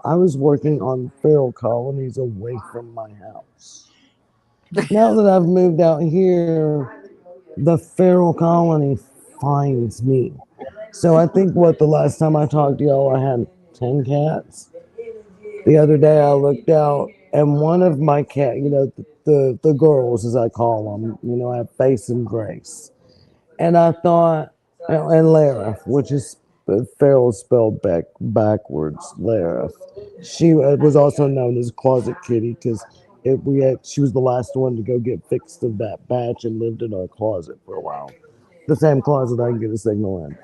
I was working on feral colonies away from my house. Now that I've moved out here, the feral colony finds me. So I think what the last time I talked to y'all, I had 10 cats. The other day I looked out and one of my cat, the girls as I call them, I have Face and Grace. And I thought, and Lara, which is feral spelled backwards, Lara. She was also known as Closet Kitty because she was the last one to go get fixed of that batch and lived in our closet for a while. The same closet I can get a signal in.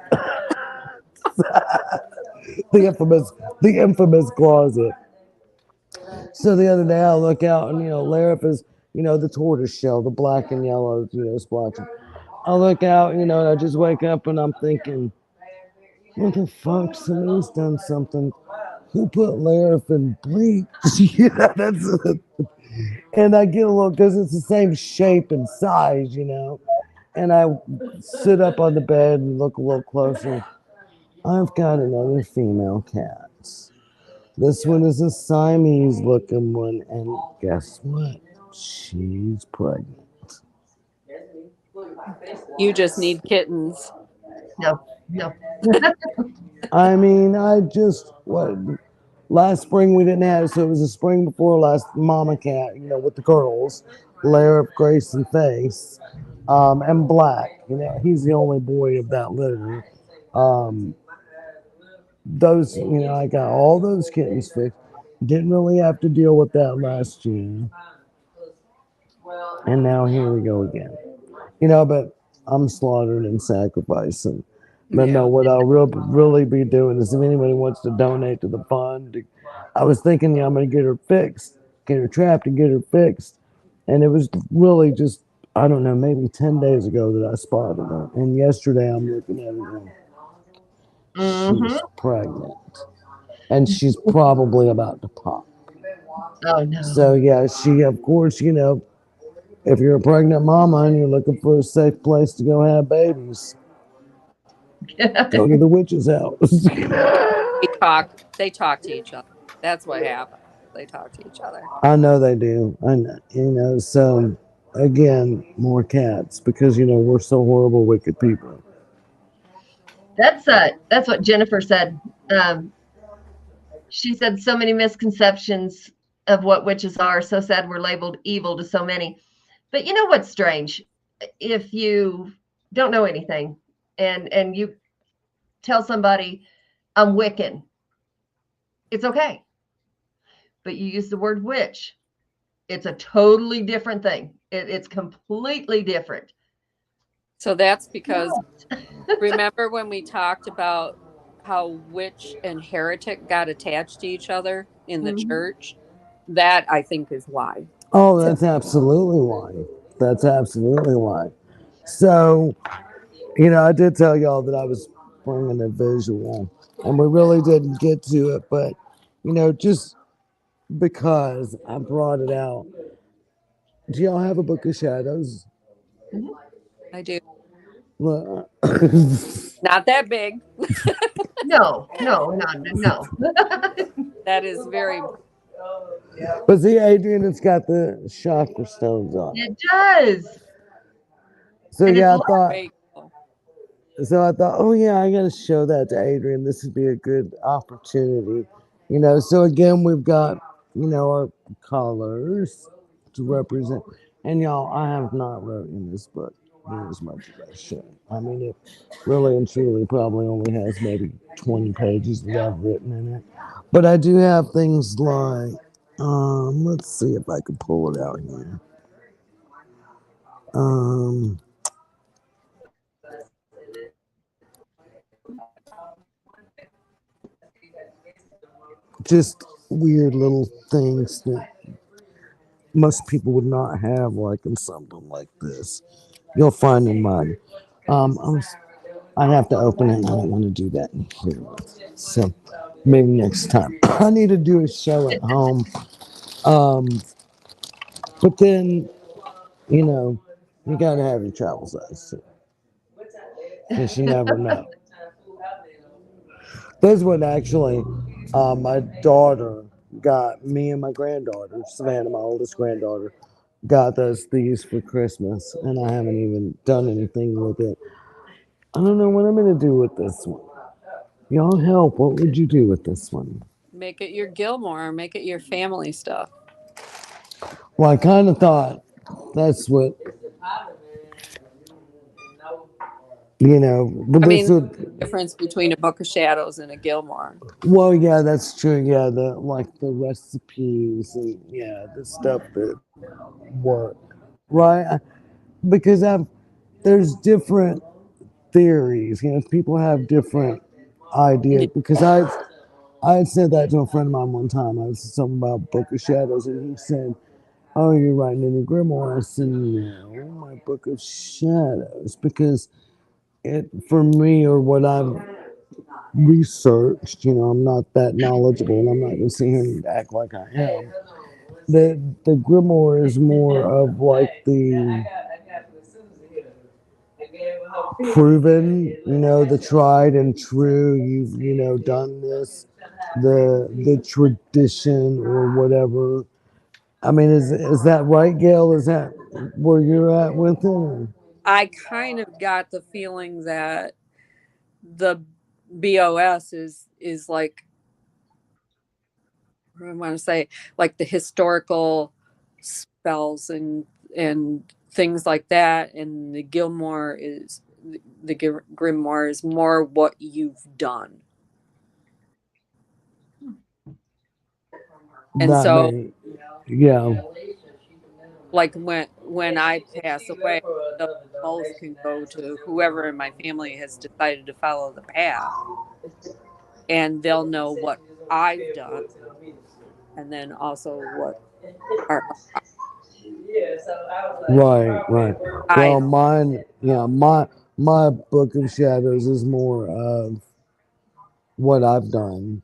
The infamous, the infamous closet. So the other day I look out and Larif is the tortoise shell, the black and yellow splotches. I look out and I just wake up and I'm thinking, what the fuck? Somebody's done something. Who put Larif in bleach? And I get a little because it's the same shape and size, And I sit up on the bed and look a little closer. I've got another female cat. This one is a Siamese looking one, and guess what? She's pregnant. You just need kittens. No, no. I mean, what, last spring we didn't have, so it was the spring before last, mama cat, with the girls, Lair of Grace and Face, and Black. He's the only boy of that litter. Um, I got all those kittens fixed. Didn't really have to deal with that last year. And now here we go again. But I'm slaughtered and sacrificing. But no, Yeah. what I'll really be doing is if anybody wants to donate to the fund, I was thinking, I'm going to get her fixed, get her trapped and get her fixed. And it was really just, I don't know, maybe 10 days ago that I spotted her. And yesterday I'm looking at her and Mm-hmm. she's pregnant. And she's probably about to pop. Oh no. So, yeah, she, of course, if you're a pregnant mama and you're looking for a safe place to go have babies, go to the witch's house. They talk to each other. That's what happens. They talk to each other. I know they do. I know, so again, more cats because, we're so horrible, wicked people. That's what Jennifer said. Um, she said so many misconceptions of what witches are. So sad we're labeled evil to so many. But you know what's strange? If you don't know anything and you tell somebody I'm Wiccan, it's okay. But you use the word witch, it's a totally different thing. It's completely different. So that's because remember when we talked about how witch and heretic got attached to each other in the Mhm. church? That I think is why. Oh, that's absolutely why. That's absolutely why. So, I did tell y'all that I was bringing a visual, and we really didn't get to it, but, just because I brought it out. Do y'all have a book of shadows? Mhm. I do. Well, Not that big. No, no, no, no. That is very important. but see, Adrian, it's got the chakra stones on it. It does. So And it's yeah, I like, thought. Very cool. So I thought, oh yeah, I got to show that to Adrian. This would be a good opportunity, So again, we've got our colors to represent. And y'all, I have not wrote in this book near as much as I should. I mean, it really and truly probably only has maybe 20 pages that I've written in it. But I do have things like, let's see if I can pull it out here. Um, just weird little things that most people would not have, like in something like this. You'll find in mine. I have to open it. And I don't want to do that in here. So maybe next time. I need to do a show at home. Um, but then, you know, you got to have your travel size too, because you never know. This one actually, my daughter got me and my granddaughter, Savannah, my oldest granddaughter, got us these for Christmas, and I haven't even done anything with it. I don't know what I'm gonna do with this one. Y'all help. What would you do with this one? Make it your Gilmore, make it your family stuff. Well, I kind of thought that's what but I this mean, would. difference between a Book of Shadows and a Gilmore. Well, yeah, that's true. Yeah, the like the recipes and yeah, the stuff that work, right? Because there's different theories. People have different Yeah. ideas. Because I had said that to a friend of mine one time. I was something about Book of Shadows, and he said, "Oh, you're writing in your grimoire." I said, "No, my Book of Shadows," because it for me or what I've researched. I'm not that knowledgeable, and I'm not going to sit here and act like I am. The grimoire is more of like the proven, the tried and true. You've done this, the tradition or whatever. I mean, is that right, Gail? Is that where you're at with it? Or? I kind of got the feeling that the BOS is like, I want to say, like the historical spells and things like that, and the Gilmore is the Grimoire is more what you've done. And That so, may, yeah, like when I pass away, the both can go to whoever in my family has decided to follow the path, and they'll know what I've done, and then also what our right, right. I Well, mine, yeah, my Book of Shadows is more of what I've done.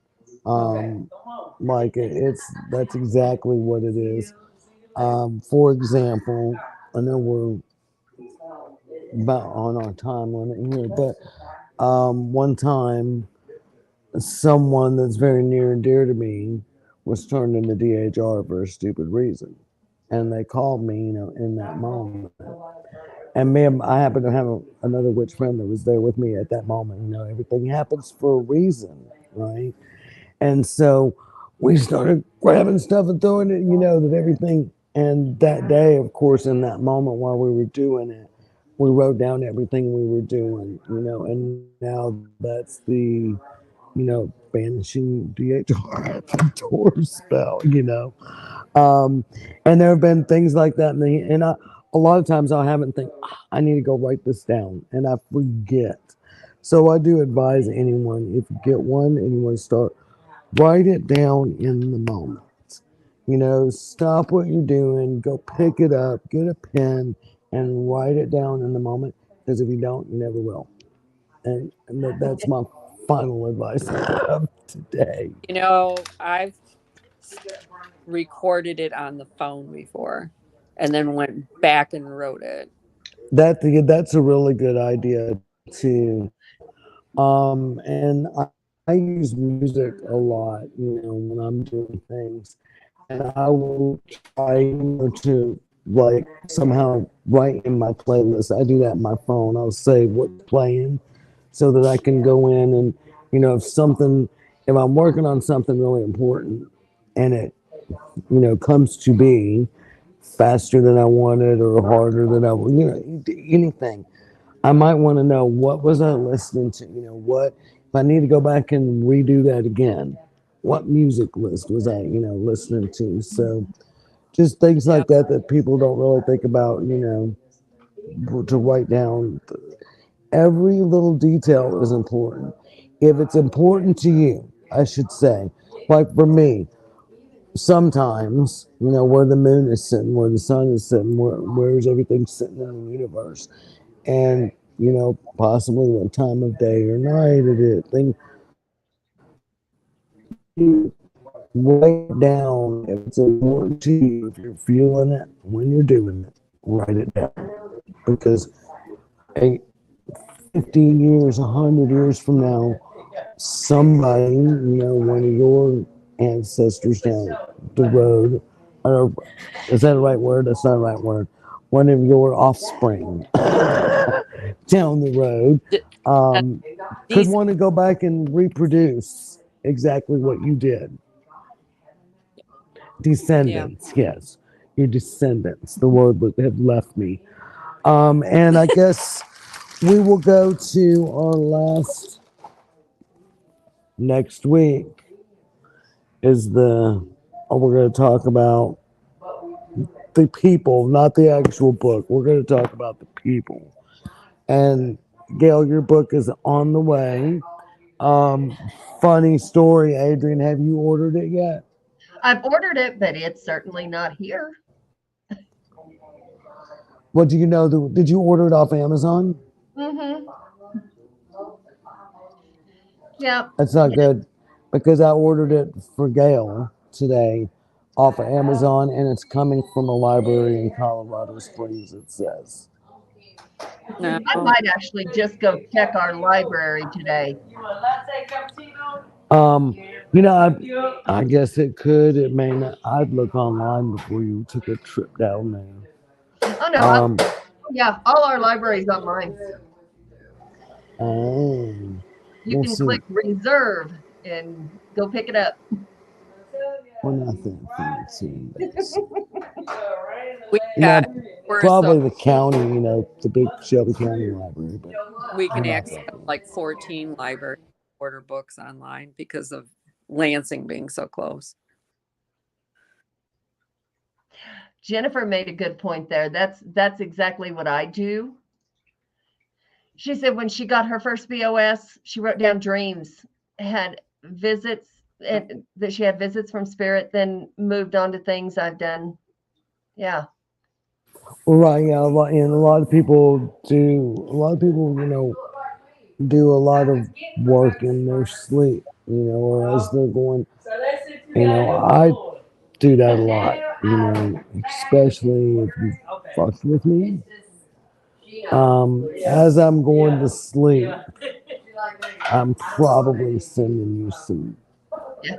Like it's that's exactly what it is. For example, I know we're about on our time limit here, but one time someone that's very near and dear to me was turned into DHR for a stupid reason, and they called me, in that moment. And I happened to have another witch friend that was there with me at that moment. Everything happens for a reason, right? And so we started grabbing stuff and throwing it, that everything. And that day, of course, in that moment while we were doing it, we wrote down everything we were doing, and now that's banishing DHR at the door spell, Um, and there have been things like that. A lot of times I haven't think, I need to go write this down, and I forget. So I do advise anyone, if you get one and you want to start, write it down in the moment. Stop what you're doing, go pick it up, get a pen, and write it down in the moment. Because if you don't, you never will. And that's my final advice of today. I've recorded it on the phone before and then went back and wrote it. That's a really good idea too. And I use music a lot, when I'm doing things, and I will try, to like somehow write in my playlist. I do that in my phone. I'll say what's playing so that I can go in and, if I'm working on something really important and it, comes to be faster than I wanted or harder than I, anything. I might want to know what was I listening to. What if I need to go back and redo that again? What music list was I, listening to? So just things like Yep. that people don't really think about. To write down. Every little detail is important. If it's important to you, I should say, like for me, sometimes, where the moon is sitting, where the sun is sitting, where's everything sitting in the universe, and possibly what time of day or night it is. Write it down if it's important to you, if you're feeling it when you're doing it. Write it down because 15 years, 100 years from now, somebody, one of your ancestors down the road, or is that the right word? That's not the right word. One of your offspring down the road That um, could decent. want to go back and reproduce exactly what you did. Yeah. Descendants, yes, your descendants. The word would have left me. And I guess we will go to our last next week is we're going to talk about the people, not the actual book. We're going to talk about the people. And Gail, your book is on the way. Um, Funny story, Adrian. Have you ordered it yet? I've ordered it, but it's certainly not here. What do you know? Did you order it off Amazon? Mm-hmm. Yeah. That's not good because I ordered it for Gail today off of Amazon and it's coming from a library in Colorado Springs, it says. No. I might actually just go check our library today. Um, I guess it could, it may not. I'd look online before you took a trip down Oh there. no, yeah, all our libraries online. Oh, You we'll can see. click reserve and go pick it up. We're not that fancy. We You know, got we're so probably the county, the big Shelby County Library, but we we're can not that access big. like 14 libraries, order books online because of Lansing being so close. Jennifer made a good point there. That's exactly what I do. She said when she got her first BOS, she wrote down dreams, had visits, and that she had visits from spirit, then moved on to things I've done. Yeah. Right, yeah, and a lot of people do. A lot of people, do a lot of work in their sleep, or as they're going. I do that a lot, especially if you fucked with me. As I'm going to sleep, I'm probably sending you Yeah.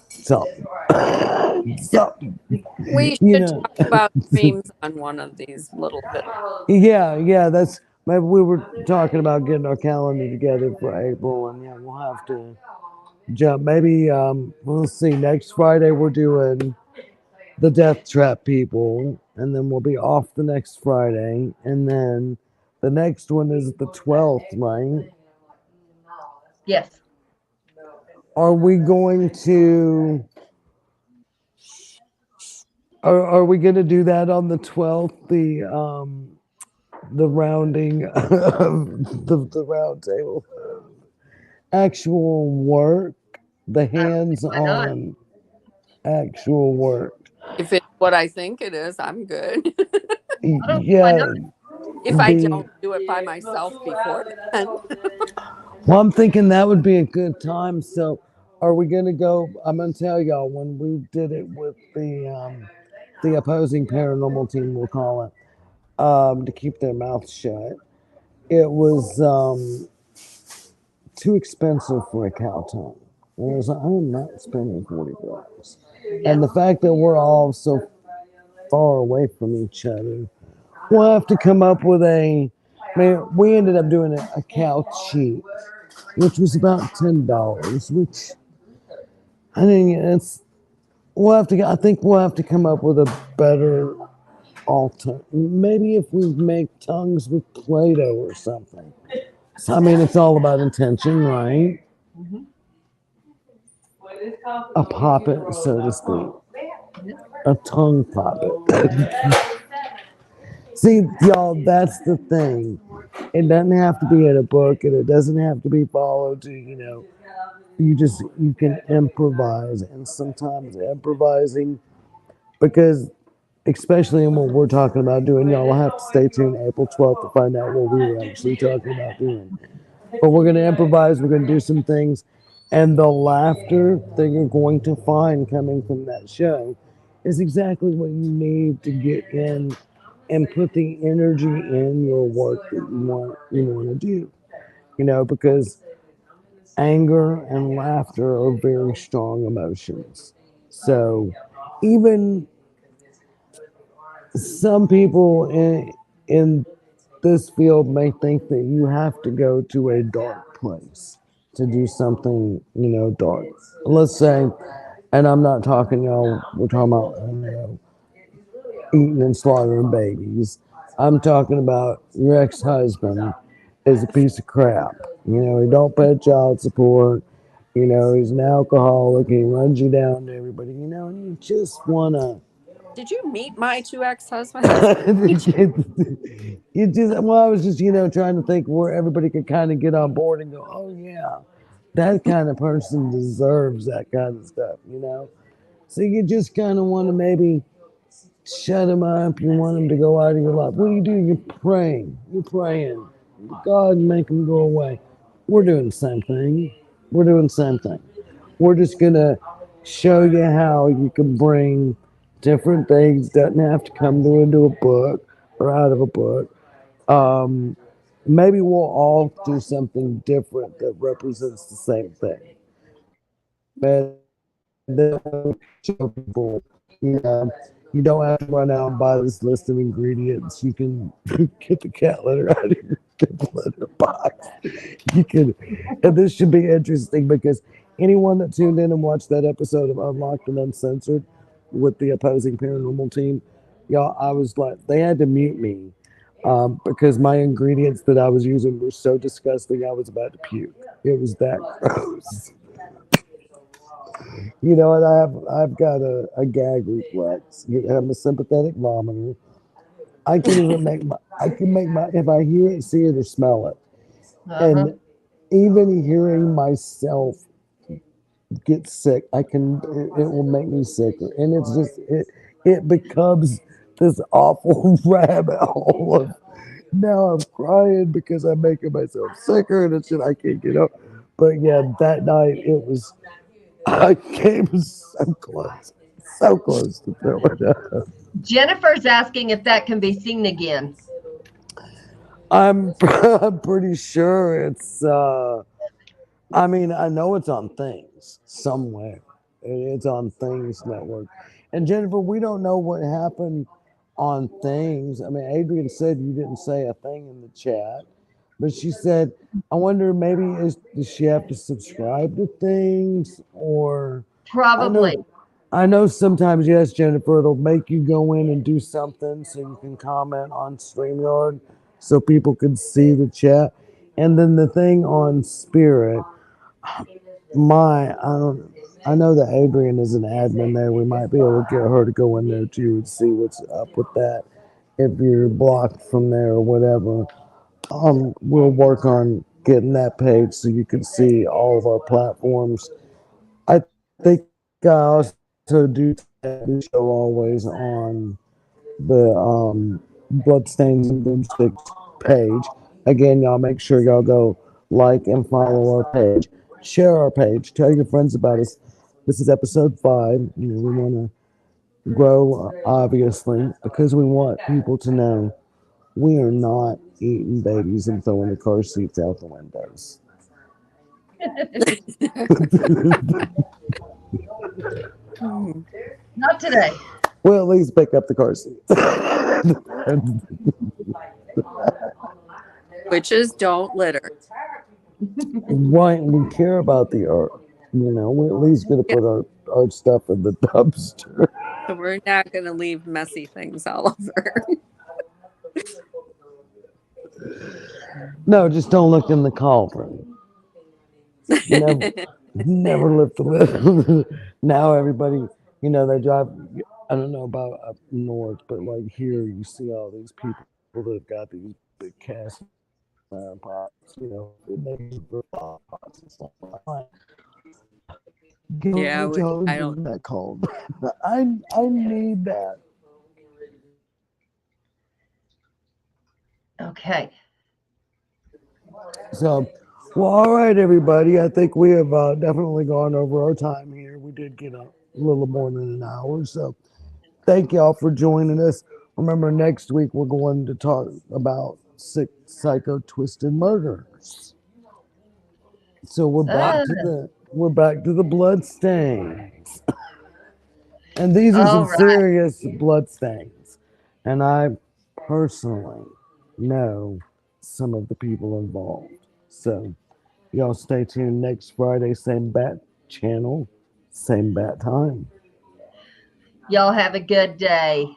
something. Something. We You should know. talk about dreams on one of these little bit. Yeah, that's maybe we were talking about getting our calendar together for April, and yeah, we'll have to jump. Maybe we'll see. Next Friday we're doing the Death Trap people, and then we'll be off the next Friday, and then the next one is the 12th, right? Yes. Are we going to? Are we going to do that on the 12th? The rounding of the round table, actual work, the I don't see why not. hands-on actual work. If it's what I think it is, I'm good. I don't see why Yeah, not. If I the don't do it by myself before then. well, I'm thinking that would be a good time. So, are we gonna go? I'm gonna tell y'all when we did it with the opposing paranormal team, we'll call it, to keep their mouths shut. It was too expensive for a cow tongue. And I was like, I'm not spending $40. Yeah. And the fact that we're all so far away from each other, we'll have to come up with we ended up doing a cow cheat, which was about $10, which I think I think we'll have to come up with a better alternative. Maybe if we make tongues with Play-Doh or something. So, I mean, it's all about intention, right? Mm-hmm. A poppet, so to speak. Yeah. A tongue poppet. See, y'all, that's the thing. It doesn't have to be in a book and it doesn't have to be followed to, you can improvise. And sometimes improvising, because especially in what we're talking about doing, y'all will have to stay tuned April 12th to find out what we were actually talking about doing. But we're going to improvise, we're going to do some things. And the laughter that you're going to find coming from that show is exactly what you need to get in and put the energy in your work that you want to do. Because Anger and laughter are very strong emotions. So even some people in this field may think that you have to go to a dark place to do something, dark. Let's say, and I'm not talking, we're talking about, eating and slaughtering babies. I'm talking about your ex-husband is a piece of crap. He don't pay child support. He's an alcoholic. He runs you down to everybody. And you just wanna. Did you meet my two ex-husbands? You just. Well, I was just trying to think where everybody could kind of get on board and go, oh yeah, that kind of person deserves that kind of stuff. So you just kind of want to maybe shut him up. You want him to go out of your life. What do? You're praying. You're praying. God, make him go away. We're doing the same thing. We're doing the same thing. We're just going to show you how you can bring different things. Doesn't have to come into a book or out of a book. Um, Maybe we'll all do something different that represents the same thing. And then show people, you know, you don't have to run out and buy this list of ingredients. You can get the cat litter out of your cat litter box. You can, and this should be interesting because anyone that tuned in and watched that episode of Unlocked and Uncensored with the opposing paranormal team, y'all, I was like, they had to mute me because my ingredients that I was using were so disgusting. I was about to puke. It was that gross. And I've got a gag reflex. I'm a sympathetic vomiter. I can even make my if I hear it, see it, or smell it, Uh-huh. and even hearing myself get sick, it will make me sicker, and it becomes this awful rabbit hole of now I'm crying because I'm making myself sicker and it's just I can't get up. But yeah, that night it was I came so close to throwing up. Jennifer's asking if that can be seen again. I'm pretty sure it's. I mean, I know it's on Things somewhere. It's on Things Network. And Jennifer, we don't know what happened on Things. I mean, Adrian said you didn't say a thing in the chat, but she said, "I wonder does she have to subscribe to Things or?" I Probably. know I know sometimes, yes, Jennifer, it'll make you go in and do something so you can comment on StreamYard so people can see the chat. And then the thing on Spirit, I don't, I know that Adrian is an admin there. We might be able to get her to go in there too and see what's up with that. If you're blocked from there or whatever, we'll work on getting that page so you can see all of our platforms. I think I also do the show always on the Bloodstains and Broomsticks page. Again, y'all make sure y'all go like and follow our page, share our page, tell your friends about us. This is episode 5. We want to grow, obviously, because we want people to know we are not eating babies and throwing the car seats out the windows. Hmm. Not today. We'll at least pick up the car seats. Witches don't litter. Right, we care about the earth. We're at least going to Yeah. put our stuff in the dumpster. So we're not going to leave messy things all over. No, just don't look in the cauldron. Never, never lift the lid. Now everybody, they drive. I don't know about up north, but like here, you see all these people that have got these big cast iron pots. It makes for pot pots and stuff like that. Get Yeah, your I hose don't. in that cauldron. I need that. Okay. So, well, all right, everybody. I think we have definitely gone over our time here. We did get a little more than an hour. So, thank y'all for joining us. Remember, next week we're going to talk about sick, psycho, twisted murders. So Ah, we're back to the blood stains. And these are some all right. serious blood stains. And I personally know some of the people involved. So y'all stay tuned next Friday, same bat channel, same bat time. Y'all have a good day.